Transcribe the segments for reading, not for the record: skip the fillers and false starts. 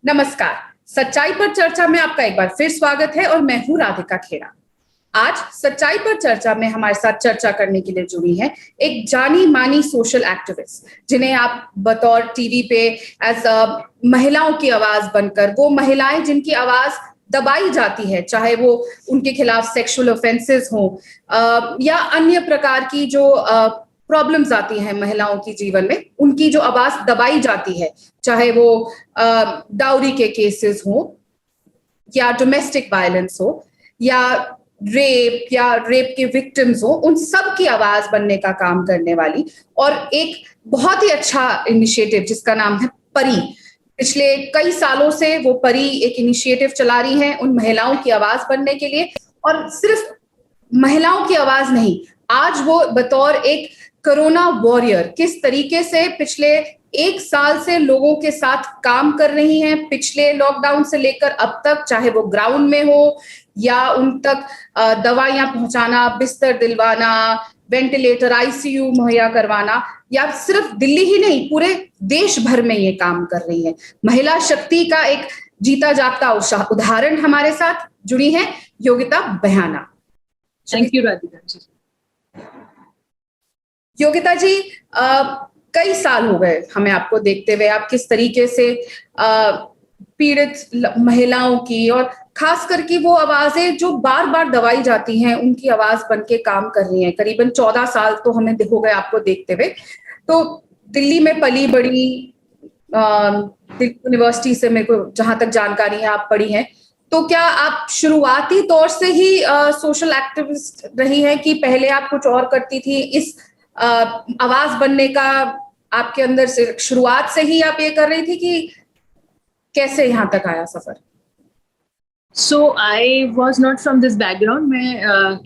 नमस्कार। सच्चाई पर चर्चा में आपका एक बार फिर स्वागत है और मैं हूं राधिका खेड़ा। आज सच्चाई पर चर्चा में हमारे साथ चर्चा करने के लिए जुड़ी है एक जानी मानी सोशल एक्टिविस्ट, जिन्हें आप बतौर टीवी पे एज महिलाओं की आवाज बनकर, वो महिलाएं जिनकी आवाज दबाई जाती है, चाहे वो उनके खिलाफ सेक्सुअल ऑफेंसेस हो या अन्य प्रकार की जो प्रॉब्लम्स आती हैं महिलाओं की जीवन में, उनकी जो आवाज दबाई जाती है, चाहे वो डाउरी के केसेस हो या डोमेस्टिक वायलेंस हो या रेप के विक्टिम्स हो, उन सब की आवाज बनने का काम करने वाली और एक बहुत ही अच्छा इनिशिएटिव जिसका नाम है परी। पिछले कई सालों से वो परी एक इनिशिएटिव चला रही हैं उन महिलाओं की आवाज बनने के लिए, और सिर्फ महिलाओं की आवाज नहीं, आज वो बतौर एक कोरोना वॉरियर किस तरीके से पिछले एक साल से लोगों के साथ काम कर रही हैं, पिछले लॉकडाउन से लेकर अब तक, चाहे वो ग्राउंड में हो या उन तक दवाइयां पहुंचाना, बिस्तर दिलवाना, वेंटिलेटर, आईसीयू मुहैया करवाना, या सिर्फ दिल्ली ही नहीं पूरे देश भर में ये काम कर रही है। महिला शक्ति का एक जीता जागता उदाहरण हमारे साथ जुड़ी है योगिता बयाना। Thank you Radhika ji. योगिता जी, कई साल हो गए हमें आपको देखते हुए, आप किस तरीके से पीड़ित महिलाओं की और खास करके वो आवाजें जो बार बार दबाई जाती हैं उनकी आवाज बन के काम कर रही हैं। करीबन 14 साल तो हमें हो गए आपको देखते हुए। तो दिल्ली में पली बड़ी, दिल्ली यूनिवर्सिटी से मेरे को जहां तक जानकारी है आप पढ़ी हैं, तो क्या आप शुरुआती तौर से ही सोशल एक्टिविस्ट रही हैं कि पहले आप कुछ और करती थी? इस आवाज बनने का आपके अंदर से शुरुआत से ही आप ये कर रही थी कि कैसे यहाँ तक आया सफर? So I was not from this background. मैं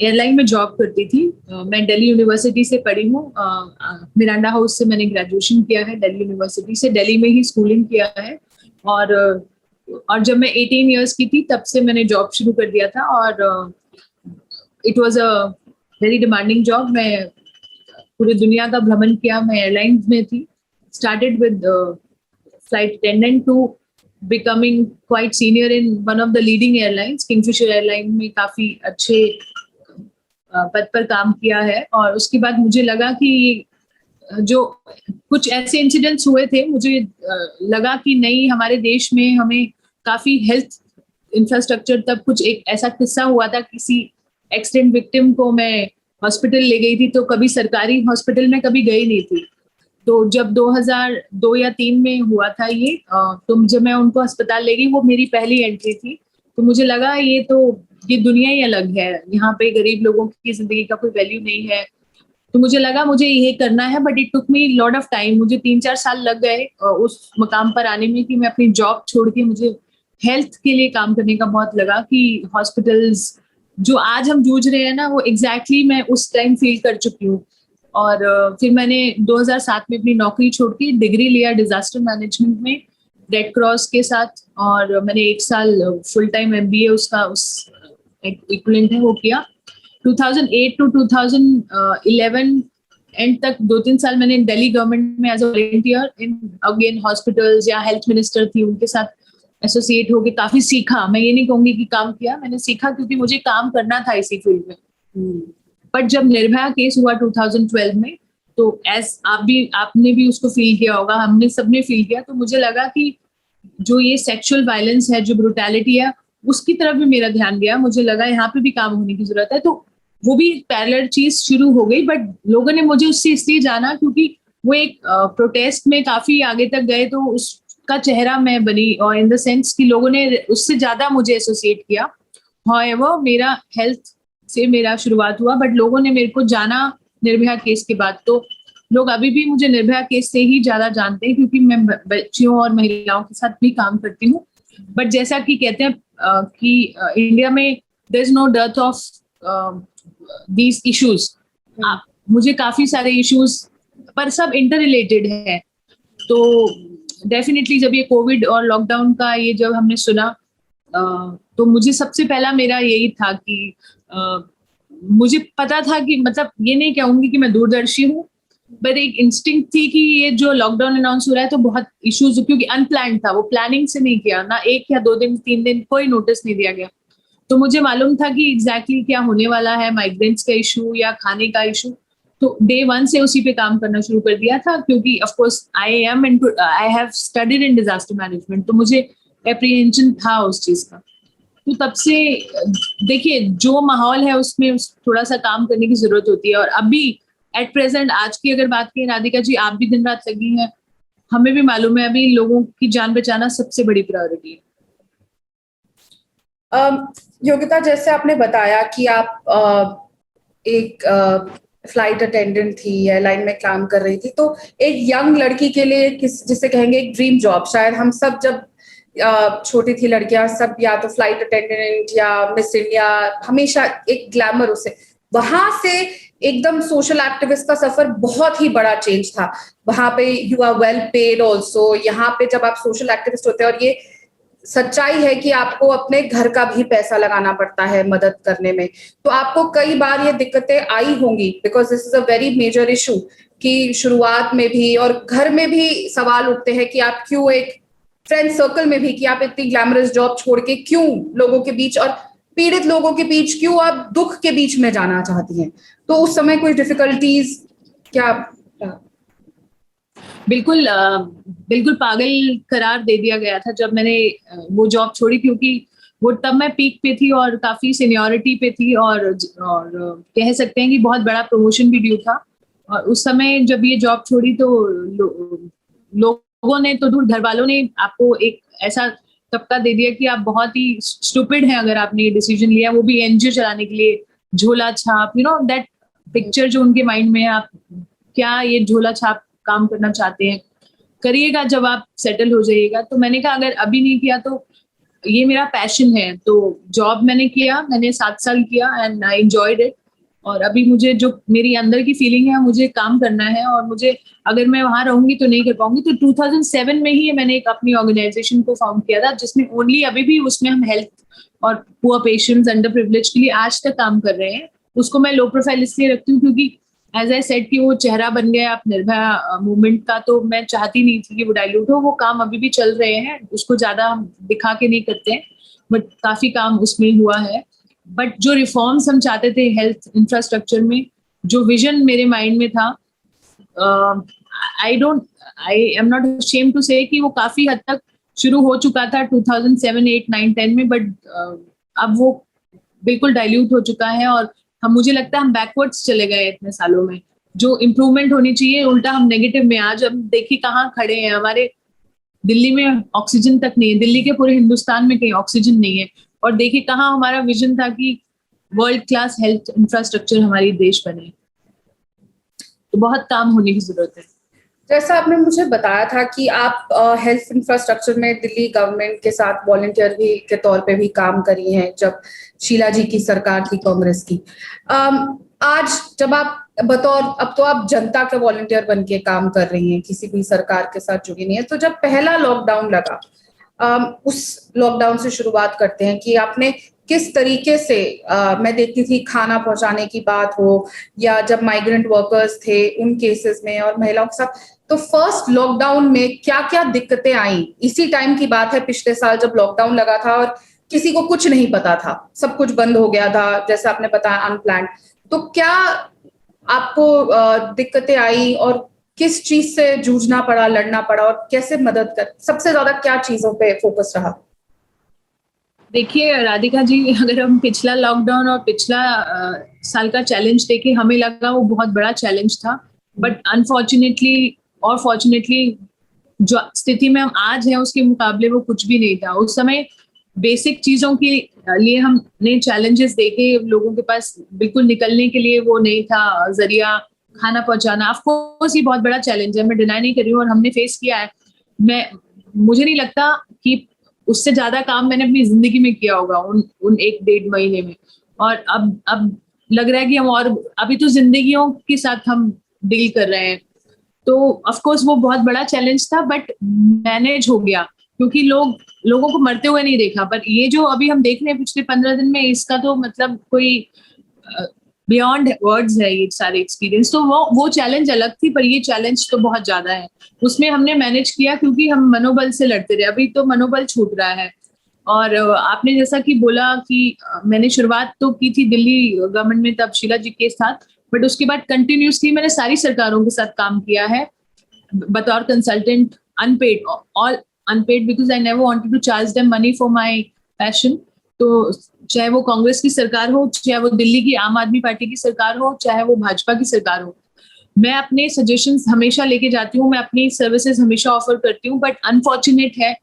एयरलाइन में जॉब करती थी। मैं दिल्ली यूनिवर्सिटी से पढ़ी हूँ। मिरांडा हाउस से मैंने ग्रेजुएशन किया है, दिल्ली यूनिवर्सिटी से। दिल्ली में ही स्कूलिंग किया है और जब मैं 18 इयर्स की थी तब से मैंने जॉब शुरू कर दिया था और it was a very demanding job. मैं पूरी दुनिया का भ्रमण किया। मैं एयरलाइंस में थी। Started with flight attendant to becoming quite senior in one of the leading airlines, Kingfisher airline में काफी अच्छे पद पर काम किया है। और उसके बाद मुझे लगा कि जो कुछ ऐसे इंसिडेंट्स हुए थे, मुझे लगा कि नहीं, हमारे देश में हमें काफी हेल्थ इंफ्रास्ट्रक्चर, तब कुछ एक ऐसा किस्सा हुआ था, किसी एक्सीडेंट विक्टिम को मैं हॉस्पिटल ले गई थी, तो कभी सरकारी हॉस्पिटल में कभी गई नहीं थी। तो जब 2002 या 3 में हुआ था ये, तो जब मैं उनको अस्पताल ले गई, वो मेरी पहली एंट्री थी। तो मुझे लगा ये दुनिया ही अलग है, यहाँ पे गरीब लोगों की जिंदगी का कोई वैल्यू नहीं है। तो मुझे लगा मुझे ये करना है, but it took me lot of time. मुझे 3-4 साल लग गए उस मकाम पर आने में कि मैं अपनी जॉब छोड़ के मुझे हेल्थ के लिए काम करने का बहुत लगा कि हॉस्पिटल्स जो आज हम जूझ रहे हैं ना, वो एग्जैक्टली मैं उस टाइम फील कर चुकी हूँ। और फिर मैंने 2007 में अपनी नौकरी छोड़ के डिग्री लिया डिजास्टर मैनेजमेंट में रेड क्रॉस के साथ, और मैंने 1 साल फुल टाइम MBA उसका उस इक्विवेलेंट है वो किया। 2008 टू 2011 एंड तक 2-3 साल मैंने दिल्ली गवर्नमेंट में as a volunteer in again hospitals, या हेल्थ मिनिस्टर थी, उनके साथ एसोसिएट होके काफी सीखा। मैं ये नहीं कहूंगी कि काम किया, मैंने सीखा क्योंकि मुझे काम करना था इसी फील्ड में। बट जब निर्भया केस हुआ 2012 में, तो आपने भी उसको फील किया होगा, हमने सबने फील किया, तो मुझे लगा कि जो ये सेक्सुअल वायलेंस है, जो ब्रुटैलिटी है, उसकी तरफ भी मेरा ध्यान गया। मुझे लगा यहाँ पे भी काम होने की जरूरत है। तो वो भी पैरेलल चीज शुरू हो गई, बट लोगों ने मुझे उससे इसलिए जाना क्योंकि वो एक प्रोटेस्ट में काफी आगे तक गए, तो उसका चेहरा मैं बनी, और इन द सेंस कि लोगों ने उससे ज्यादा मुझे एसोसिएट किया। हाउएवर मेरा हेल्थ से मेरा शुरुआत हुआ, बट लोगों ने मेरे को जाना निर्भया केस के बाद। तो लोग अभी भी मुझे निर्भया केस से ही ज्यादा जानते हैं क्योंकि मैं बच्चियों और महिलाओं के साथ भी काम करती हूँ। बट जैसा कि कहते हैं कि इंडिया में there is no death of these issues. मुझे काफी सारे इश्यूज, पर सब इंटर रिलेटेड है। तो डेफिनेटली जब ये कोविड और लॉकडाउन का ये जब हमने सुना, तो मुझे सबसे पहला मेरा यही था कि मुझे पता था कि, मतलब ये नहीं कहूंगी कि मैं दूरदर्शी हूँ, बट एक इंस्टिंक्ट थी कि ये जो लॉकडाउन अनाउंस हो रहा है तो बहुत इश्यूज, क्योंकि अनप्लान्ड था, वो प्लानिंग से नहीं किया ना, 1 या 2 दिन 3 दिन कोई नोटिस नहीं दिया गया। तो मुझे मालूम था कि एग्जैक्टली क्या होने वाला है, माइग्रेंट्स का इशू या खाने का इशू। तो डे 1 से उसी पे काम करना शुरू कर दिया था, क्योंकि of course I have studied in disaster management, तो मुझे एप्रीहेंशन था उस चीज का। तो तब से देखिए, जो माहौल है उसमें थोड़ा सा काम करने की जरूरत होती है। और अभी एट प्रेजेंट, आज की अगर बात करें राधिका जी, आप भी दिन रात लगी हैं, हमें भी मालूम है अभी लोगों की जान बचाना सबसे बड़ी प्रायोरिटी है। योगिता, जैसे आपने बताया कि आप एक फ्लाइट अटेंडेंट थी, एयरलाइन में काम कर रही थी, तो एक यंग लड़की के लिए जिसे कहेंगे एक ड्रीम जॉब, शायद हम सब जब छोटी थी लड़कियां सब या तो फ्लाइट अटेंडेंट या मिस इंडिया, हमेशा एक ग्लैमर उसे, वहां से एकदम सोशल एक्टिविस्ट का सफर बहुत ही बड़ा चेंज था। वहां पे you are well paid also, यहाँ पे जब आप सोशल एक्टिविस्ट होते हैं, और ये सच्चाई है कि आपको अपने घर का भी पैसा लगाना पड़ता है मदद करने में, तो आपको कई बार ये दिक्कतें आई होंगी, because this is a very major issue कि शुरुआत में भी और घर में भी सवाल उठते हैं कि आप क्यों, एक फ्रेंड सर्कल में भी, कि आप इतनी ग्लैमरस जॉब छोड़ के क्यों लोगों के बीच और पीड़ित लोगों के बीच, क्यों आप दुख के बीच में जाना चाहती हैं। तो उस समय कोई डिफिकल्टीज क्या? बिल्कुल बिल्कुल पागल करार दे दिया गया था जब मैंने वो जॉब छोड़ी, क्योंकि वो तब मैं पीक पे थी और काफी सीनियोरिटी पे थी, और कह सकते हैं कि बहुत बड़ा प्रमोशन भी ड्यू था। और उस समय जब ये जॉब छोड़ी तो लोगों ने तो दूर, घर वालों ने आपको एक ऐसा तबका दे दिया कि आप बहुत ही स्टूपिड हैं अगर आपने ये डिसीजन लिया, वो भी एनजीओ चलाने के लिए, झोला छाप, यू नो दैट पिक्चर जो उनके माइंड में है, आप क्या ये झोला छाप काम करना चाहते हैं, करिएगा जब आप सेटल हो जाइएगा। तो मैंने कहा अगर अभी नहीं किया तो, ये मेरा पैशन है, तो जॉब मैंने किया, मैंने 7 साल किया एंड आई एंजॉयड इट। और अभी मुझे जो मेरी अंदर की फीलिंग है, मुझे काम करना है, और मुझे अगर मैं वहां रहूंगी तो नहीं कर पाऊंगी। तो 2007 में ही मैंने एक अपनी ऑर्गेनाइजेशन को फाउंड किया था, जिसमें ओनली अभी भी उसमें हम हेल्थ और पुअर पेशेंट्स, अंडर प्रिविलेज के लिए आज तक काम कर रहे हैं। उसको मैं लो प्रोफाइल इसलिए रखती हूँ क्योंकि एज आई सेड कि वो चेहरा बन गया आप निर्भया मूवमेंट का, तो मैं चाहती नहीं थी कि वो डाइल्यूट हो। वो काम अभी भी चल रहे हैं, उसको ज्यादा हम दिखा के नहीं करते हैं, बट काफी काम उसमें हुआ है। बट जो रिफॉर्म्स हम चाहते थे हेल्थ इंफ्रास्ट्रक्चर में, जो विजन मेरे माइंड में था, I am not ashamed to say कि वो काफी हद तक शुरू हो चुका था 2007, 8, 9, 10 में, बट अब वो बिल्कुल डाइल्यूट हो चुका है। और मुझे लगता है हम बैकवर्ड्स चले गए इतने सालों में। जो इम्प्रूवमेंट होनी चाहिए उल्टा हम नेगेटिव में, आज हम देखिए कहाँ खड़े हैं। हमारे दिल्ली में ऑक्सीजन तक नहीं है, दिल्ली के पूरे हिंदुस्तान में कहीं ऑक्सीजन नहीं है। और देखिए कहाँ हमारा विजन था कि वर्ल्ड क्लास हेल्थ इंफ्रास्ट्रक्चर हमारी देश बने। तो बहुत काम होने की जरूरत है। जैसा आपने मुझे बताया था कि आप हेल्थ इंफ्रास्ट्रक्चर में दिल्ली गवर्नमेंट के साथ वॉलंटियर भी के तौर पे भी काम करी हैं जब शीला जी की सरकार थी, कांग्रेस की। आज जब आप बतौर, अब तो आप जनता के वॉलंटियर बन के काम कर रही हैं, किसी भी सरकार के साथ जुड़ी नहीं है, तो जब पहला लॉकडाउन लगा, उस लॉकडाउन से शुरुआत करते हैं कि आपने किस तरीके से, मैं देखती थी खाना पहुंचाने की बात हो या जब माइग्रेंट वर्कर्स थे उन केसेस में और महिलाओं के साथ, तो फर्स्ट लॉकडाउन में क्या क्या दिक्कतें आई? इसी टाइम की बात है, पिछले साल जब लॉकडाउन लगा था और किसी को कुछ नहीं पता था, सब कुछ बंद हो गया था, जैसे आपने बताया अनप्लान्ड। तो क्या आपको दिक्कतें आई और किस चीज से जूझना पड़ा, लड़ना पड़ा, और कैसे मदद कर, सबसे ज्यादा क्या चीजों पे फोकस रहा? देखिए राधिका जी, अगर हम पिछला लॉकडाउन और पिछला साल का चैलेंज देखें, हमें लगा वो बहुत बड़ा चैलेंज था, बट अनफॉर्चुनेटली और फॉर्चुनेटली जो स्थिति में हम आज हैं उसके मुकाबले वो कुछ भी नहीं था। उस समय बेसिक चीजों के लिए हमने चैलेंजेस देखे, लोगों के पास बिल्कुल निकलने के लिए वो नहीं था जरिया, खाना पहुंचाना। ऑफ कोर्स ये बहुत बड़ा चैलेंज है, मैं डिनाई नहीं कर रही हूँ, और हमने फेस किया है। मुझे नहीं लगता कि उससे ज्यादा काम मैंने अपनी जिंदगी में किया होगा उन 1-1.5 महीने में। और अब लग रहा है कि हम, और अभी तो जिंदगियों के साथ हम डील कर रहे हैं। तो ऑफ कोर्स वो बहुत बड़ा चैलेंज था, बट मैनेज हो गया, क्योंकि लोगों को मरते हुए नहीं देखा। पर ये जो अभी हम देख रहे हैं पिछले 15 दिन में, इसका तो मतलब कोई बियॉन्ड वर्ड्स है ये सारे एक्सपीरियंस। तो वो चैलेंज अलग थी, पर ये चैलेंज तो बहुत ज्यादा है। उसमें हमने मैनेज किया क्योंकि हम मनोबल से लड़ते रहे। अभी तो मनोबल छूट रहा है। और आपने जैसा कि बोला कि मैंने शुरुआत तो की थी दिल्ली गवर्नमेंट में, तब शीला जी के साथ, बट उसके बाद कंटिन्यूसली मैंने सारी सरकारों के साथ काम किया है बतौर consultant, unpaid, all unpaid, because I never wanted to charge them money for my passion. तो चाहे वो कांग्रेस की सरकार हो, चाहे वो दिल्ली की आम आदमी पार्टी की सरकार हो, चाहे वो भाजपा की सरकार हो, मैं अपने सजेशंस हमेशा लेके जाती हूँ, मैं अपनी सर्विसेज हमेशा ऑफर करती हूँ। बट अनफॉर्चुनेट है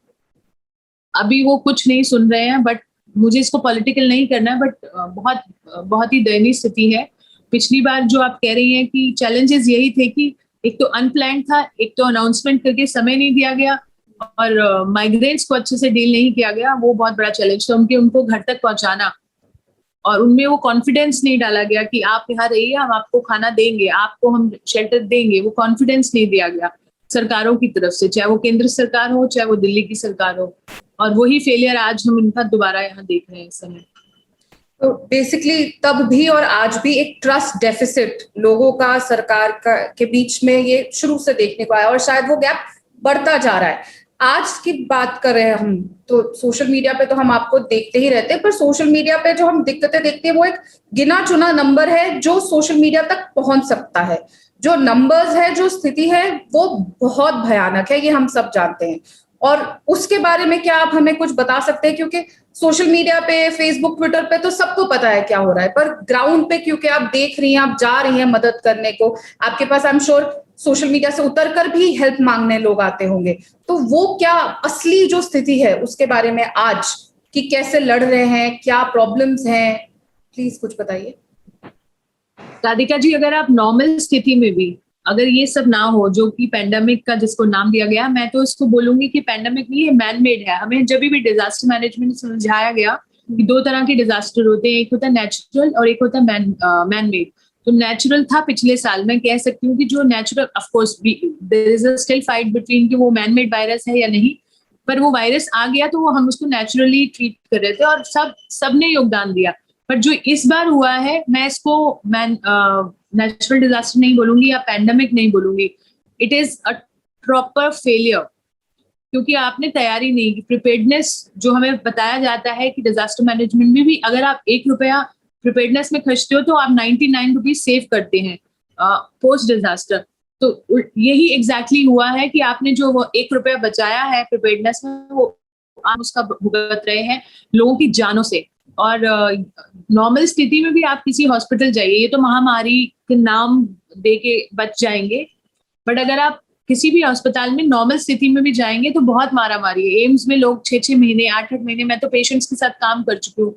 अभी वो कुछ नहीं सुन रहे हैं। बट मुझे इसको पॉलिटिकल नहीं करना है, बट बहुत बहुत ही दयनीय स्थिति है। पिछली बार जो आप कह रही हैं कि चैलेंजेस यही थे कि एक तो अनप्लान्ड था, एक तो अनाउंसमेंट करके समय नहीं दिया गया, और माइग्रेंट्स को अच्छे से डील नहीं किया गया। वो बहुत बड़ा चैलेंज था, उनको घर तक पहुंचाना, और उनमें वो कॉन्फिडेंस नहीं डाला गया कि आप यहाँ रहिए, हम आपको खाना देंगे, आपको हम शेल्टर देंगे। वो कॉन्फिडेंस नहीं दिया गया सरकारों की तरफ से, चाहे वो केंद्र सरकार हो, चाहे वो दिल्ली की सरकार हो। और वही फेलियर आज हम इनका दोबारा यहाँ देख रहे हैं इस समय। तो बेसिकली तब भी और आज भी एक ट्रस्ट डेफिसिट लोगों का सरकार का के बीच में ये शुरू से देखने को आया, और शायद वो गैप बढ़ता जा रहा है। आज की बात कर रहे हैं हम, तो सोशल मीडिया पे तो हम आपको देखते ही रहते हैं, पर सोशल मीडिया पे जो हम दिक्कतें देखते हैं वो एक गिना चुना नंबर है जो सोशल मीडिया तक पहुंच सकता है। जो नंबर्स है, जो स्थिति है, वो बहुत भयानक है, ये हम सब जानते हैं। और उसके बारे में क्या आप हमें कुछ बता सकते हैं? क्योंकि सोशल मीडिया पे, फेसबुक, ट्विटर पे तो सबको पता है क्या हो रहा है, पर ग्राउंड पे क्योंकि आप देख रही हैं, आप जा रही हैं मदद करने को, आपके पास I am sure social media से उतरकर भी हेल्प मांगने लोग आते होंगे, तो वो क्या असली जो स्थिति है उसके बारे में आज, कि कैसे लड़ रहे हैं, क्या प्रॉब्लम्स हैं, प्लीज कुछ बताइए। राधिका जी, अगर आप नॉर्मल स्थिति में भी अगर ये सब ना हो, जो कि पेंडेमिक का जिसको नाम दिया गया, मैं तो इसको बोलूंगी कि पेंडेमिक नहीं, ये मैन मेड है। हमें जब भी डिजास्टर मैनेजमेंट समझाया गया कि दो तरह के डिजास्टर होते हैं, एक होता है नेचुरल और एक होता है मैन मेड। तो नेचुरल था पिछले साल, मैं कह सकती हूँ कि जो natural, of course there is a still fight between कि वो मैन मेड वायरस है या नहीं, पर वो वायरस आ गया तो वो हम उसको नेचुरली ट्रीट कर रहे थे और सबने योगदान दिया। पर जो इस बार हुआ है, मैं इसको नेचुरल डिजास्टर नहीं बोलूंगी या पैंडेमिक नहीं बोलूंगी, it is a proper failure. क्योंकि आपने तैयारी नहीं की, प्रिपेयर्डनेस जो हमें बताया जाता है कि डिजास्टर मैनेजमेंट में भी अगर आप ₹1 प्रिपेयर्डनेस में खर्चते हो तो आप 99 रुपीज सेव करते हैं पोस्ट डिजास्टर। तो यही एग्जैक्टली हुआ है कि आपने जो वो ₹1 बचाया है प्रिपेयर्डनेस में, वो आप उसका भुगत रहे हैं लोगों की जानों से। और नॉर्मल स्थिति में भी आप किसी हॉस्पिटल जाइए, ये तो महामारी के नाम दे के बच जाएंगे, बट अगर आप किसी भी अस्पताल में नॉर्मल स्थिति में भी जाएंगे तो बहुत मारा मारी है। एम्स में लोग 6-6 महीने, 8-8 महीने, मैं तो पेशेंट्स के साथ काम कर चुकी हूँ,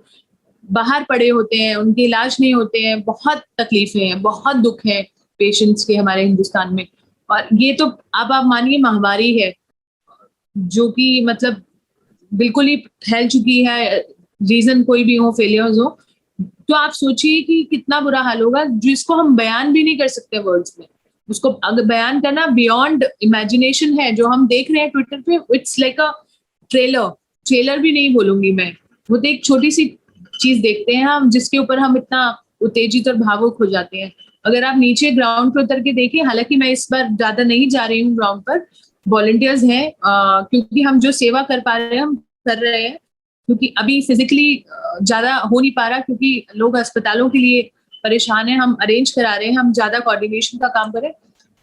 बाहर पड़े होते हैं, उनके इलाज नहीं होते हैं, बहुत तकलीफें हैं, बहुत दुख है पेशेंट्स के हमारे हिंदुस्तान में। और ये तो अब आप मानिए महामारी है जो कि मतलब बिल्कुल ही फैल चुकी है, रीजन कोई भी हो, फेलियर्स हो। तो आप सोचिए कि कितना बुरा हाल होगा, जिसको हम बयान भी नहीं कर सकते वर्ड्स में। उसको अगर बयान करना बियॉन्ड इमेजिनेशन है। जो हम देख रहे हैं ट्विटर पे, इट्स लाइक अ ट्रेलर भी नहीं बोलूंगी मैं, वो तो एक छोटी सी चीज देखते हैं हम, जिसके ऊपर हम इतना उत्तेजित और भावुक हो जाते हैं। अगर आप नीचे ग्राउंड पर उतर के देखें, हालांकि मैं इस बार ज्यादा नहीं जा रही हूँ ग्राउंड पर, वॉलंटियर्स हैं, क्योंकि हम जो सेवा कर पा रहे हैं हम कर रहे हैं, क्योंकि अभी फिजिकली ज्यादा हो नहीं पा रहा, क्योंकि लोग अस्पतालों के लिए परेशान है, हम अरेंज करा रहे हैं, हम ज्यादा कोऑर्डिनेशन का काम करें।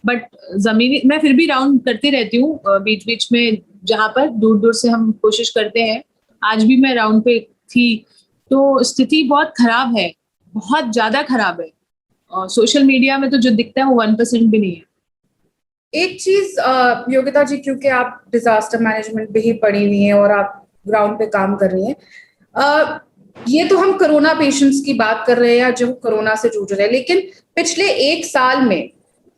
बट जमीनी मैं फिर भी राउंड करती रहती हूँ बीच बीच में, जहां पर दूर दूर से हम कोशिश करते हैं। आज भी मैं राउंड पे थी। तो स्थिति बहुत खराब है, बहुत ज्यादा खराब है। सोशल मीडिया में तो जो दिखता है वो 1% भी नहीं है। एक चीज योगिता जी, क्योंकि आप डिजास्टर मैनेजमेंट पे ही पढ़ी हुई हैं और आप ग्राउंड पे काम कर रही हैं, ये तो हम कोरोना पेशेंट्स की बात कर रहे हैं जो कोरोना से जूझ रहे हैं, लेकिन पिछले 1 साल में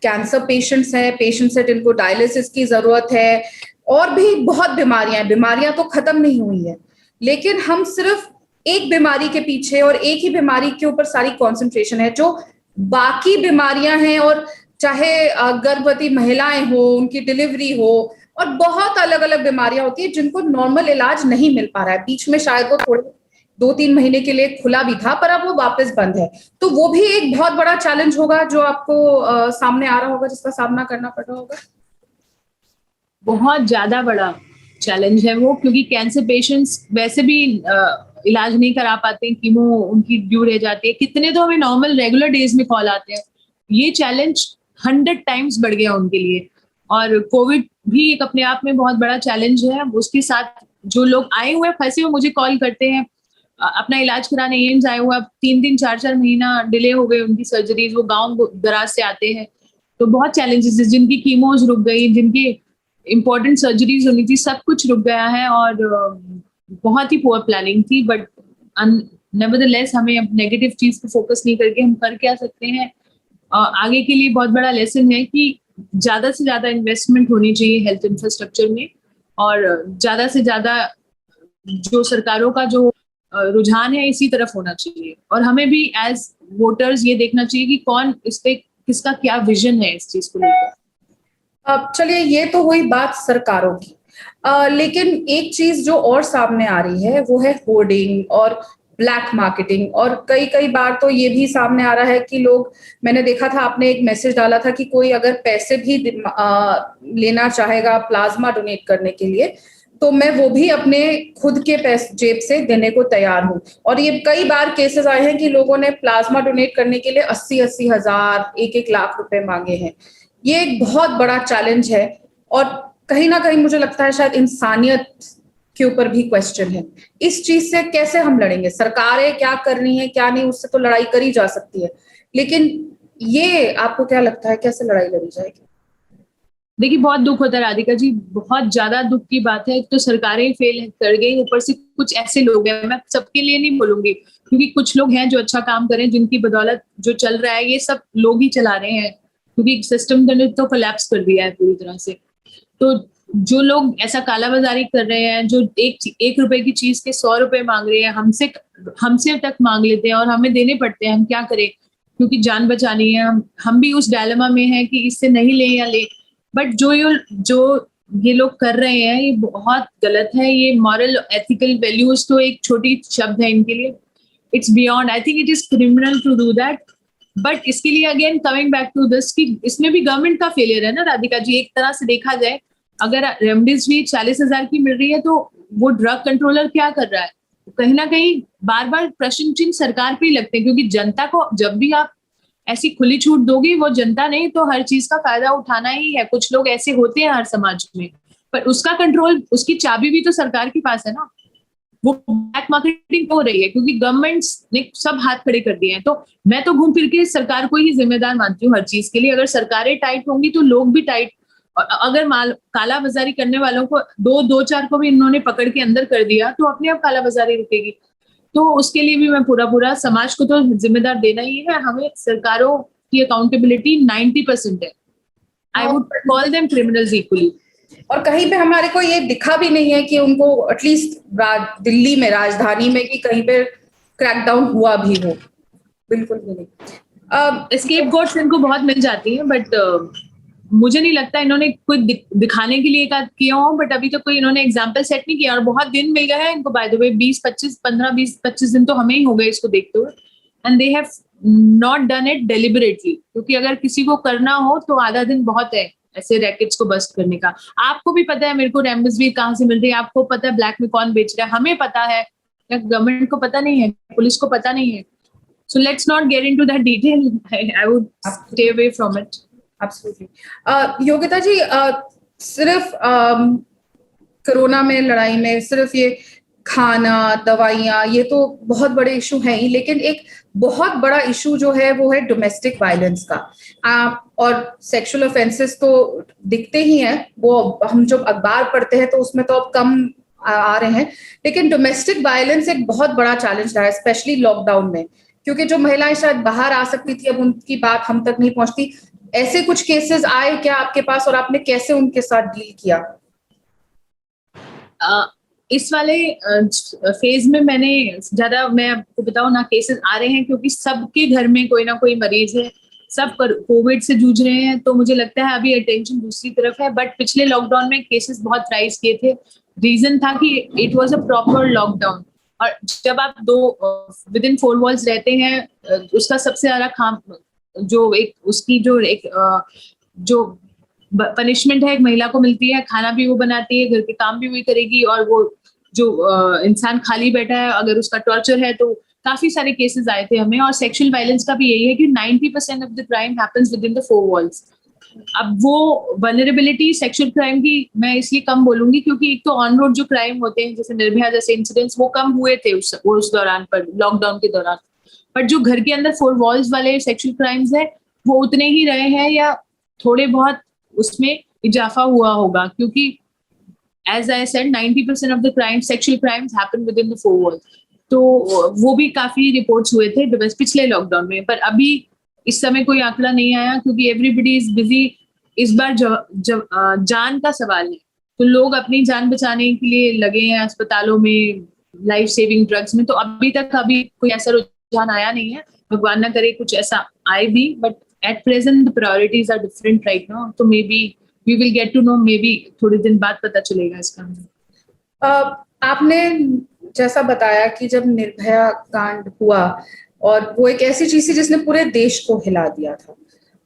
कैंसर पेशेंट्स हैं, पेशेंट्स हैं जिनको डायलिसिस की जरूरत है, और भी बहुत बीमारियां तो खत्म नहीं हुई है, लेकिन हम सिर्फ एक बीमारी के पीछे और एक ही बीमारी के ऊपर सारी कॉन्सेंट्रेशन है। जो बाकी बीमारियां हैं, और चाहे गर्भवती महिलाएं हो, उनकी डिलीवरी हो, और बहुत अलग अलग बीमारियां होती है जिनको नॉर्मल इलाज नहीं मिल पा रहा है। बीच में शायद वो थोड़े 2-3 महीने के लिए खुला भी था, पर अब वो वापस बंद है। तो वो भी एक बहुत बड़ा चैलेंज होगा जो आपको सामने आ रहा होगा, जिसका सामना करना पड़ रहा होगा। बहुत ज्यादा बड़ा चैलेंज है वो, क्योंकि कैंसर पेशेंट्स वैसे भी इलाज नहीं करा पाते, कीमो उनकी ड्यू रह जाती है। कितने तो हमें नॉर्मल रेगुलर डेज में कॉल आते हैं। ये चैलेंज 100 टाइम्स बढ़ गया उनके लिए। और कोविड भी एक अपने आप में बहुत बड़ा चैलेंज है। उसके साथ जो लोग आए हुए फंसे हुए मुझे कॉल करते हैं, अपना इलाज कराने एम्स आए हुए, अब 3 दिन 4-4 महीना डिले हो गए उनकी सर्जरीज, वो गांव दराज से आते हैं। तो बहुत चैलेंजेस है, जिनकी कीमोज रुक गई, जिनकी इंपॉर्टेंट सर्जरीज होनी थी, सब कुछ रुक गया है। और बहुत ही पुअर प्लानिंग थी, बट नेवरदलेस हमें अब नेगेटिव चीज पे फोकस नहीं करके हम कर क्या सकते हैं। आगे के लिए बहुत बड़ा लेसन है कि ज्यादा से ज्यादा इन्वेस्टमेंट होनी चाहिए हेल्थ इंफ्रास्ट्रक्चर में, और ज्यादा से ज्यादा जो सरकारों का जो रुझान है इसी तरफ होना चाहिए। और हमें भी एज वोटर्स ये देखना चाहिए कि कौन इस पे किसका क्या विजन है इस चीज को लेकर। अब चलिए, ये तो हुई बात सरकारों की, लेकिन एक चीज जो और सामने आ रही है वो है होर्डिंग और ब्लैक मार्केटिंग। और कई कई बार तो ये भी सामने आ रहा है कि लोग, मैंने देखा था आपने एक मैसेज डाला था कि कोई अगर पैसे भी लेना चाहेगा प्लाज्मा डोनेट करने के लिए, तो मैं वो भी अपने खुद के पैसे जेब से देने को तैयार हूँ। और ये कई बार केसेस आए हैं कि लोगों ने प्लाज्मा डोनेट करने के लिए 80-80 हजार, 1-1 लाख रुपए मांगे हैं। ये एक बहुत बड़ा चैलेंज है, और कहीं ना कहीं मुझे लगता है शायद इंसानियत के ऊपर भी क्वेश्चन है। इस चीज से कैसे हम लड़ेंगे? सरकारें क्या कर रही हैं क्या नहीं, उससे तो लड़ाई करी जा सकती है, लेकिन ये आपको क्या लगता है कैसे लड़ाई लड़ी जाएगी? देखिए, बहुत दुख होता है राधिका जी, बहुत ज्यादा दुख की बात है। एक तो सरकारें फेल कर गई, ऊपर से कुछ ऐसे लोग हैं, मैं सबके लिए नहीं बोलूंगी, क्योंकि कुछ लोग हैं जो अच्छा काम करें, जिनकी बदौलत जो चल रहा है ये सब लोग ही चला रहे हैं, क्योंकि सिस्टम ने तो कोलैप्स कर दिया है पूरी तरह से। तो जो लोग ऐसा कालाबाजारी कर रहे हैं, जो एक रुपए की चीज के 100 रुपए मांग रहे हैं, हमसे तक मांग लेते हैं और हमें देने पड़ते हैं, हम क्या करें, क्योंकि जान बचानी है। हम भी उस डायलेमा में हैं कि इससे नहीं ले या ले। बट जो ये लोग कर रहे हैं ये बहुत गलत है। ये मॉरल एथिकल वैल्यूज तो एक छोटी शब्द है इनके लिए। It's beyond, I think it is criminal to do that. But इसके लिए again coming back to this कि इसमें भी गवर्नमेंट का फेलियर है ना राधिका जी। एक तरह से देखा जाए, अगर रेमडेसिविर 40,000 की मिल रही है तो वो ड्रग कंट्रोलर क्या कर रहा है? कहीं ना कहीं बार बार प्रश्न चिन्ह सरकार पे ही लगते हैं, क्योंकि जनता को जब भी आप ऐसी खुली छूट दोगी, वो जनता नहीं तो हर चीज का फायदा उठाना ही है। कुछ लोग ऐसे होते हैं हर समाज में, पर उसका कंट्रोल, उसकी चाबी भी तो सरकार के पास है ना। वो ब्लैक मार्केटिंग हो रही है क्योंकि गवर्नमेंट्स ने सब हाथ खड़े कर दिए हैं। तो मैं तो घूम फिर के सरकार को ही जिम्मेदार मानती हूँ हर चीज के लिए। अगर सरकारें टाइट होंगी तो लोग भी टाइट। अगर काला बाजारी करने वालों को 2-4 को भी इन्होंने पकड़ के अंदर कर दिया तो अपने आप काला बाजारी रुकेगी। तो उसके लिए भी मैं पूरा समाज को तो जिम्मेदार देना ही है। हमें सरकारों की अकाउंटेबिलिटी 90% है। I would call them criminals equally. और कहीं पे हमारे को ये दिखा भी नहीं है कि उनको एटलीस्ट दिल्ली में, राजधानी में, कि कहीं पे क्रैकडाउन हुआ भी हो। बिल्कुल भी नहीं। एस्केप गोट्स इनको बहुत मिल जाती है, बट मुझे नहीं लगता इन्होंने कोई दिखाने के लिए किया हो। बट अभी तो कोई इन्होंने एग्जाम्पल सेट नहीं किया, और बहुत दिन मिल गया है इनको। बाय द वे 20-25 दिन तो हमें ही हो गए इसको देखते हुए, and they have not done it deliberately. क्योंकि अगर किसी को करना हो तो आधा दिन बहुत है ऐसे रैकेट्स को बस्ट करने का। आपको भी पता है मेरे को रेमडेसिविर कहाँ से मिल रही है, आपको पता है ब्लैक में कौन बेच रहा है, हमें पता है, गवर्नमेंट को पता नहीं है, पुलिस को पता नहीं है। So let's not get into that detail. I would stay away from it. Absolutely. Yogita जी, सिर्फ कोरोना में लड़ाई में सिर्फ ये खाना, दवाइयाँ, ये तो बहुत बड़े इशू हैं ही, लेकिन एक बहुत बड़ा इशू जो है वो है डोमेस्टिक वायलेंस का। और सेक्सुअल ऑफेंसेस तो दिखते ही हैं, वो हम जब अखबार पढ़ते हैं तो उसमें तो अब कम आ रहे हैं, लेकिन डोमेस्टिक वायलेंस एक बहुत बड़ा चैलेंज रहा है, स्पेशली लॉकडाउन में, क्योंकि जो महिलाएं शायद बाहर आ सकती थी अब उनकी बात हम तक नहीं पहुंचती। ऐसे कुछ केसेस आए क्या आपके पास, और आपने कैसे उनके साथ डील किया? इस वाले फेज में मैं आपको बताऊं ना, केसेस आ रहे हैं क्योंकि सबके घर में कोई ना कोई मरीज है, सब कोविड से जूझ रहे हैं। तो मुझे लगता है अभी अटेंशन दूसरी तरफ है। बट पिछले लॉकडाउन में केसेस बहुत राइज किए थे। रीजन था कि it was a proper lockdown. और जब आप दो विद इन 4 वॉल्स रहते हैं, उसका सबसे ज्यादा काम जो एक उसकी जो एक जो पनिशमेंट है एक महिला को मिलती है, खाना भी वो बनाती है, घर के काम भी वही करेगी, और वो जो इंसान खाली बैठा है अगर उसका टॉर्चर है, तो काफी सारे केसेस आए थे हमें। और सेक्सुअल वायलेंस का भी यही है कि 90% of the crime happens with in the 4 walls. अब वो वल्नरेबिलिटी सेक्सुअल क्राइम की मैं इसलिए कम बोलूंगी क्योंकि एक तो ऑन रोड जो क्राइम होते हैं जैसे निर्भया जैसे इंसिडेंट्स वो कम हुए थे उस दौरान पर, लॉकडाउन के दौरान। बट जो घर के अंदर 4 वॉल्स वाले सेक्सुअल क्राइम्स है वो उतने ही रहे हैं या थोड़े बहुत उसमें इजाफा हुआ होगा, क्योंकि as I said 90% of the crime sexual crimes happen within the 4 walls. तो वो भी काफी रिपोर्ट्स हुए थे पिछले लॉकडाउन में, पर अभी इस समय कोई आंकड़ा नहीं आया क्योंकि एवरीबडी इज बिजी। इस बार जान का सवाल है, तो लोग अपनी जान बचाने के लिए लगे हैं अस्पतालों में, लाइफ सेविंग ड्रग्स में। तो अभी तक कोई ऐसा रुझान आया नहीं है, भगवान ना करे कुछ ऐसा आए भी, but at present the priorities are different right now. तो maybe we will get to know, maybe थोड़े दिन बाद पता चलेगा इसका। आपने जैसा बताया कि जब निर्भया कांड हुआ और वो एक ऐसी चीज थी जिसने पूरे देश को हिला दिया था,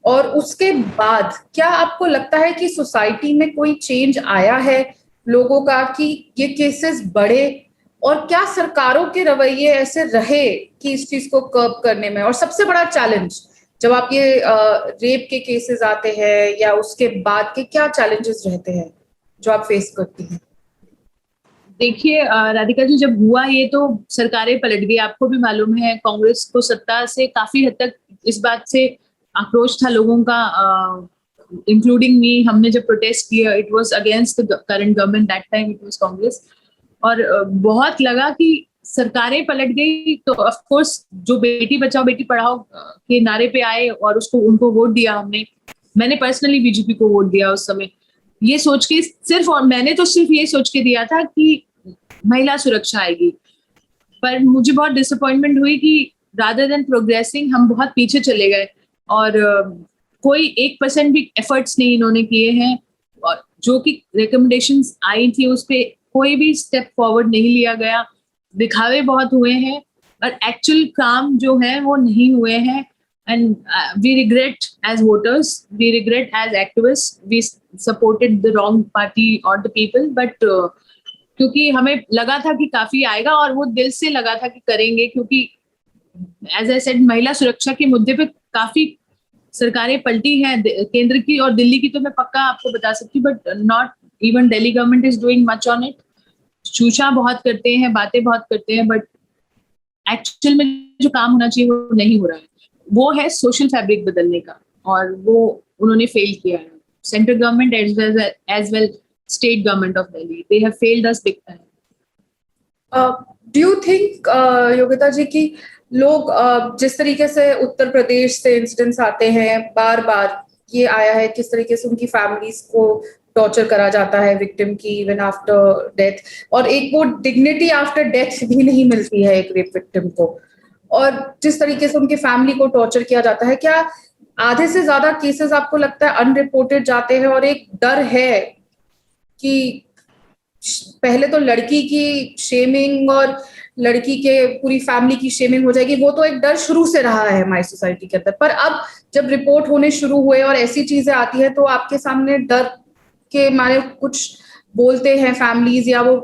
और उसके बाद क्या आपको लगता है कि सोसाइटी में कोई चेंज आया है लोगों का कि ये केसेस बढ़े, और क्या सरकारों के रवैये ऐसे रहे कि इस चीज को कर्ब करने में? और सबसे बड़ा चैलेंज जब आप ये रेप के केसेस आते हैं या उसके बाद के, क्या चैलेंजेस रहते हैं जो आप फेस करती हैं? देखिए राधिका जी, जब हुआ ये तो सरकारें पलट गई, आपको भी मालूम है। कांग्रेस को सत्ता से काफी हद तक इस बात से आक्रोश था लोगों का, इंक्लूडिंग मी। हमने जब प्रोटेस्ट किया it was against the current government, that time it was Congress. और बहुत लगा कि सरकारें पलट गई तो ऑफ कोर्स जो बेटी बचाओ बेटी पढ़ाओ के नारे पे आए और उनको वोट दिया हमने। मैंने पर्सनली बीजेपी को वोट दिया उस समय, ये सोच के सिर्फ, और मैंने तो सिर्फ ये सोच के दिया था कि महिला सुरक्षा आएगी। पर मुझे बहुत डिसअपॉइंटमेंट हुई कि रादर देन प्रोग्रेसिंग हम बहुत पीछे चले गए, और कोई 1% भी एफर्ट्स नहीं इन्होंने किए हैं, और जो कि रिकमेंडेशंस आई थी उस पर कोई भी स्टेप फॉरवर्ड नहीं लिया गया। दिखावे बहुत हुए हैं और एक्चुअल काम जो है वो नहीं हुए हैं। And we regret as voters, we regret as activists, we supported the wrong party or the people, but क्योंकि हमें लगा था कि काफी आएगा और वो दिल से लगा था कि करेंगे, क्योंकि as I said महिला सुरक्षा के मुद्दे पे काफी सरकारें पलटी हैं केंद्र की और दिल्ली की, तो मैं पक्का आपको बता सकती हूँ, but not even Delhi government is doing much on it. चूचा बहुत करते हैं, बातें बहुत करते हैं, बट एक्चुअल में जो काम होना चाहिए वो नहीं हो रहा है। वो है सोशल फैब्रिक बदलने का, और वो उन्होंने फेल किया है। Central government as well state government of Delhi, they have failed us big time. Do you think Yogita ji की लोग जिस तरीके से उत्तर प्रदेश से इंसिडेंट्स आते हैं, बार बार ये आया है किस तरीके से उनकी फैमिलीज को टॉर्चर करा जाता है विक्टिम की इवन आफ्टर डेथ, और एक वो डिग्निटी आफ्टर डेथ भी नहीं मिलती है एक रेप विक्टिम को, और जिस तरीके से उनकी फैमिली को टॉर्चर किया जाता है, क्या आधे से ज्यादा केसेस आपको लगता है अनरिपोर्टेड जाते हैं? और एक डर है कि पहले तो लड़की की शेमिंग और लड़की के पूरी फैमिली की शेमिंग हो जाएगी, वो तो एक डर शुरू से रहा है हमारी सोसाइटी के अंदर, पर अब जब रिपोर्ट होने शुरू हुए और ऐसी चीजें आती है तो आपके सामने डर के मारे कुछ बोलते हैं फैमिलीज या वो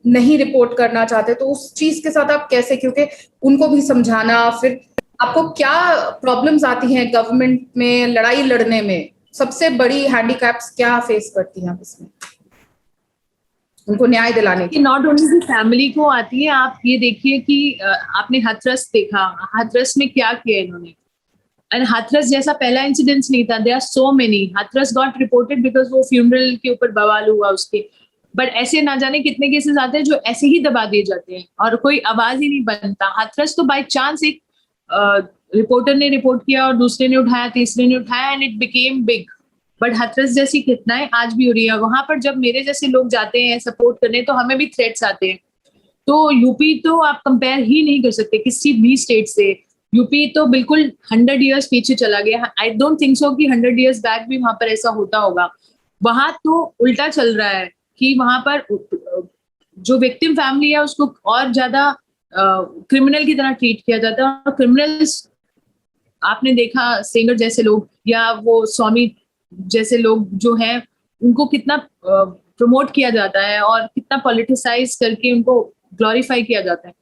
नहीं रिपोर्ट करना चाहते, तो उस चीज के साथ आप कैसे, क्योंकि उनको भी समझाना, फिर आपको क्या प्रॉब्लम्स आती हैं गवर्नमेंट में लड़ाई लड़ने में, सबसे बड़ी हैंडीकैप्स क्या फेस करती हैं आप इसमें उनको न्याय दिलाने की? नॉट ओनली फैमिली को आती है, आप ये देखिए कि आपने हाथरस देखा, हाथरस में क्या किया इन्होंने, एंड हाथरस जैसा पहला इंसिडेंट नहीं था, there are so many. Hathras got reported because वो फ्यूनरल के ऊपर बवाल हुआ उसके, बट ऐसे ना जाने कितने केसेस आते हैं जो ऐसे ही दबा दिए जाते हैं और कोई आवाज ही नहीं बनता। हाथरस तो बाय चांस एक रिपोर्टर ने रिपोर्ट किया और दूसरे ने उठाया, तीसरे ने उठाया, and it became big. But Hathras जैसी घटनाएं आज भी हो रही है। वहां पर जब मेरे जैसे लोग जाते हैं सपोर्ट करने तो हमें भी थ्रेट्स आते हैं। तो यूपी तो आप कंपेयर ही नहीं कर सकते किसी भी स्टेट से। यूपी तो बिल्कुल 100 ईयर्स पीछे चला गया। आई डोंट थिंक सो कि 100 ईयर्स बैक भी वहां पर ऐसा होता होगा। वहां तो उल्टा चल रहा है कि वहां पर जो विक्टिम फैमिली है उसको और ज्यादा क्रिमिनल की तरह ट्रीट किया जाता है। और क्रिमिनल्स आपने देखा, सेंगर जैसे लोग या वो स्वामी जैसे लोग जो हैं, उनको कितना प्रमोट किया जाता है और कितना पॉलिटिसाइज करके उनको ग्लोरीफाई किया जाता है।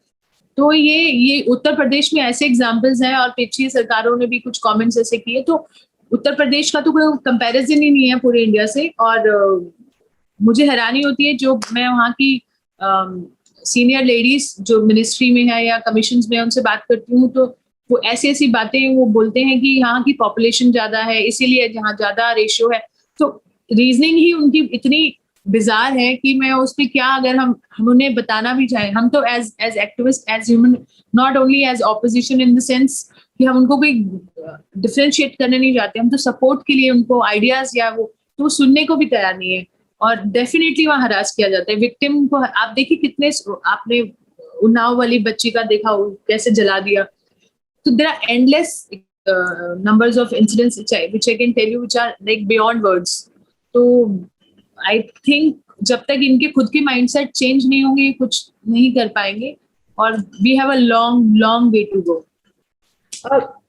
तो ये उत्तर प्रदेश में ऐसे एग्जाम्पल्स हैं, और पिछली सरकारों ने भी कुछ कमेंट्स ऐसे किए। तो उत्तर प्रदेश का तो कोई कंपैरिजन ही नहीं है पूरे इंडिया से। और मुझे हैरानी होती है, जो मैं वहाँ की सीनियर लेडीज जो मिनिस्ट्री में है या कमीशंस में, उनसे बात करती हूँ, तो वो ऐसी ऐसी बातें वो बोलते हैं कि यहाँ की पॉपुलेशन ज्यादा है, इसीलिए यहाँ ज्यादा रेशियो है। तो रीजनिंग ही उनकी इतनी बिजार है कि मैं उस पर क्या, अगर हम उन्हें बताना भी चाहें, हम तो as activist, as human, not only as opposition in the sense कि हम उनको कोई डिफरेंशिएट करने नहीं चाहते, हम तो सपोर्ट के लिए उनको आइडियाज या वो, तो सुनने को भी तैयार नहीं है। और डेफिनेटली वहाँ हरास किया जाता है विक्टिम को। आप देखिए कितने, आपने उन्नाव वाली बच्ची का देखा कैसे जला दिया। तो there are endless numbers of incidents which I can tell you, which are like beyond words. तो आई थिंक जब तक इनके खुद के माइंडसेट चेंज नहीं होंगे, ये कुछ नहीं कर पाएंगे। और we have a long long way to go.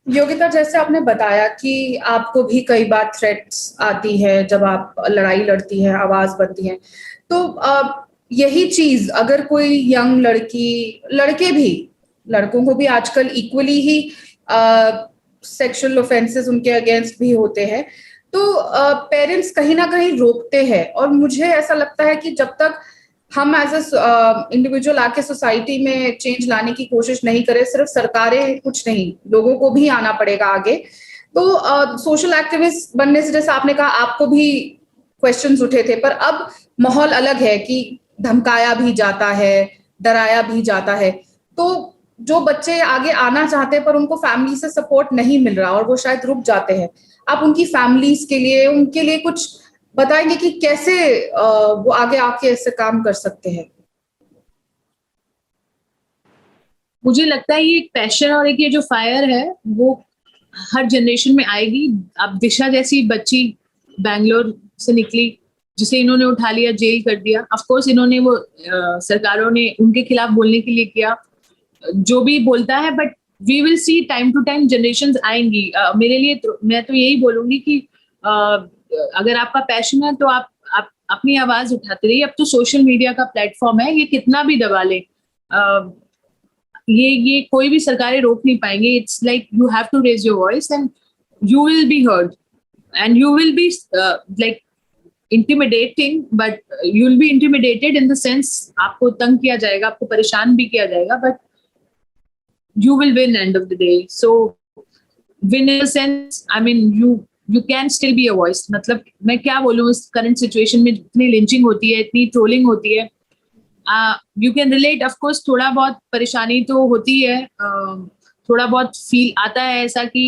Yogita, जैसे आपने बताया कि आपको भी कई बार थ्रेट्स आती है जब आप लड़ाई लड़ती है, आवाज बनती है, तो यही चीज अगर कोई यंग लड़की, लड़के भी, लड़कों को भी आजकल इक्वली ही सेक्सुअल ऑफेंसेस उनके अगेंस्ट भी होते हैं, तो पेरेंट्स कहीं ना कहीं रोकते हैं। और मुझे ऐसा लगता है कि जब तक हम एज अ इंडिविजुअल आके सोसाइटी में चेंज लाने की कोशिश नहीं करें, सिर्फ सरकारें कुछ नहीं, लोगों को भी आना पड़ेगा आगे। तो सोशल एक्टिविस्ट बनने से, जैसे आपने कहा, आपको भी क्वेश्चंस उठे थे, पर अब माहौल अलग है कि धमकाया भी जाता है, डराया भी जाता है। तो जो बच्चे आगे आना चाहते हैं पर उनको फैमिली से सपोर्ट नहीं मिल रहा और वो शायद रुक जाते हैं, आप उनकी फैमिलीज के लिए, उनके लिए कुछ बताएंगे कि कैसे वो आगे आके ऐसे काम कर सकते हैं? मुझे लगता है ये एक पैशन और एक ये जो फायर है वो हर जनरेशन में आएगी। अब दिशा जैसी बच्ची बैंगलोर से निकली, जिसे इन्होंने उठा लिया, जेल कर दिया। ऑफ कोर्स इन्होंने वो सरकारों ने उनके खिलाफ बोलने के लिए किया, जो भी बोलता है, but we will see time to time generations आएंगी। मेरे लिए तो मैं तो यही बोलूंगी कि अगर आपका पैशन है तो आप अपनी आवाज उठाते रहिए। अब तो सोशल मीडिया का प्लेटफॉर्म है, ये कितना भी दबा ले, ये कोई भी सरकारें रोक नहीं पाएंगे। It's like you have to raise your voice and you will be heard and you will be like intimidating, but you will be intimidated in the sense आपको तंग किया जाएगा, आपको परेशान भी किया जाएगा, but you will win end of the day. So win in a sense, I mean you can still be a voice. मतलब मैं क्या बोलूँ, इस करंट सिचुएशन में इतनी लिंचिंग होती है, इतनी ट्रोलिंग होती है, you can relate of course। थोड़ा बहुत परेशानी तो होती है, थोड़ा बहुत फील आता है ऐसा कि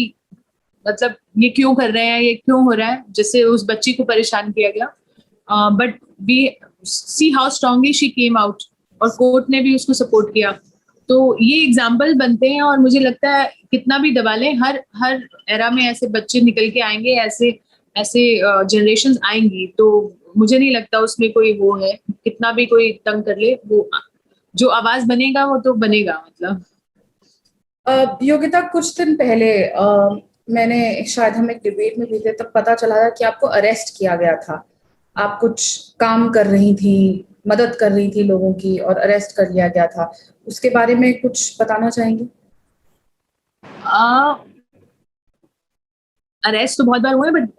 मतलब ये क्यों कर रहे हैं, ये क्यों हो रहा है, जैसे उस बच्ची को परेशान किया गया। But we see how strongly she came out, और कोर्ट ने भी उसको सपोर्ट किया। तो ये एग्जाम्पल बनते हैं, और मुझे लगता है कितना भी दबा लें, हर एरा में ऐसे बच्चे निकल के आएंगे, ऐसे जनरेशंस आएंगी। तो मुझे नहीं लगता उसमें कोई वो है, कितना भी कोई तंग कर ले, वो जो आवाज बनेगा वो तो बनेगा। मतलब योगिता, कुछ दिन पहले मैंने, शायद हम एक डिबेट में भी थे, तब पता चला था कि आपको अरेस्ट किया गया था। आप कुछ काम कर रही थी, मदद कर रही थी लोगों की, और अरेस्ट कर लिया गया था। उसके बारे में कुछ बताना चाहेंगे? अरेस्ट तो बहुत बार हुए, but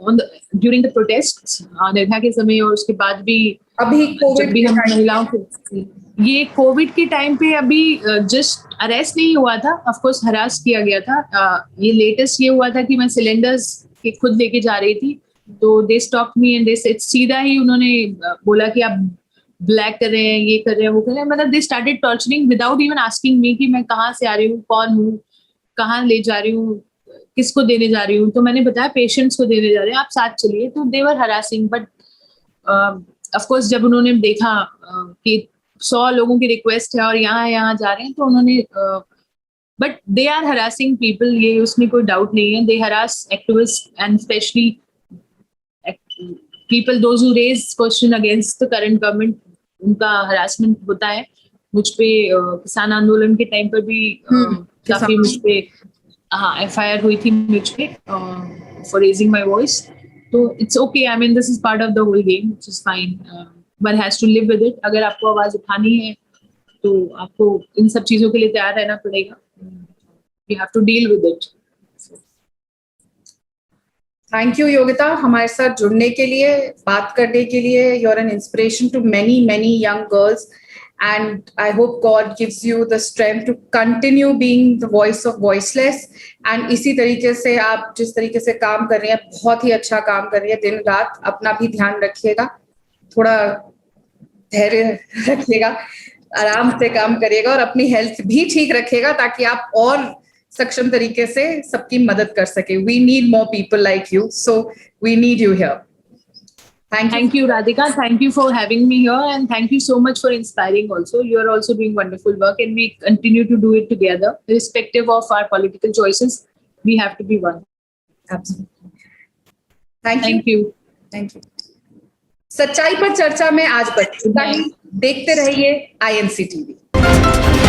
during the protest Nirbhaya के समय, और उसके बाद भी अभी जब भी हम महिलाओं के, ये कोविड के टाइम पे अभी जस्ट अरेस्ट नहीं हुआ था, ऑफ कोर्स हरास किया गया था। ये लेटेस्ट ये हुआ था कि मैं सिलेंडर्स के खुद लेके जा रही थी, तो they stop me and they said, सीधा ही उन्होंने बोला कि आप ब्लैक कर रहे हैं, ये कर रहे हैं, वो कर रहे हैं। मतलब they started torturing without even asking me कि मैं कहाँ से आ रही हूँ, कौन हूँ, कहाँ ले जा रही हूँ, किसको देने जा रही हूँ। तो मैंने बताया पेशेंट्स को देने जा रहे हैं, आप साथ चलिए। तो दे वर हरासिंग, बट ऑफ कोर्स जब उन्होंने देखा कि 100 लोगों की रिक्वेस्ट है और यहाँ जा रहे हैं, तो उन्होंने, but they are harassing people, ये उसमें कोई डाउट नहीं है। They harass activist and specially people those who raise question against the current government, उनका हरासमेंट होता है। मुझ पे किसान आंदोलन के टाइम पर भी काफी मुझ पे FIR हुई थी मुझ पे फॉर रेजिंग माय वॉइस. तो it's okay, I mean this is part of the whole game, which is fine. One has to live with it. अगर आपको आवाज उठानी है तो आपको इन सब चीजों के लिए तैयार रहना पड़ेगा. You have to deal with it. Thank you Yogita, हमारे साथ जुड़ने के लिए, बात करने के लिए. You are an inspiration to many many young girls and I hope God gives you the strength to continue being the voice of voiceless. And इसी तरीके से आप जिस तरीके से काम कर रही हैं, बहुत ही अच्छा काम कर रही है. दिन रात अपना भी ध्यान रखिएगा, थोड़ा धैर्य रखिएगा, आराम से काम करिएगा और अपनी हेल्थ भी ठीक रखिएगा ताकि आप और सक्षम तरीके से सबकी मदद कर सके. We need more people like you, so we need you here. Thank you, Radhika. Thank you for having me here, and thank you so much for inspiring also. You are also doing wonderful work, and we continue to do it together. Irrespective of our political choices, we have to be one. Absolutely. Thank you. Thank you. सच्चाई पर चर्चा में आज बस इतना ही. देखते रहिए INC TV.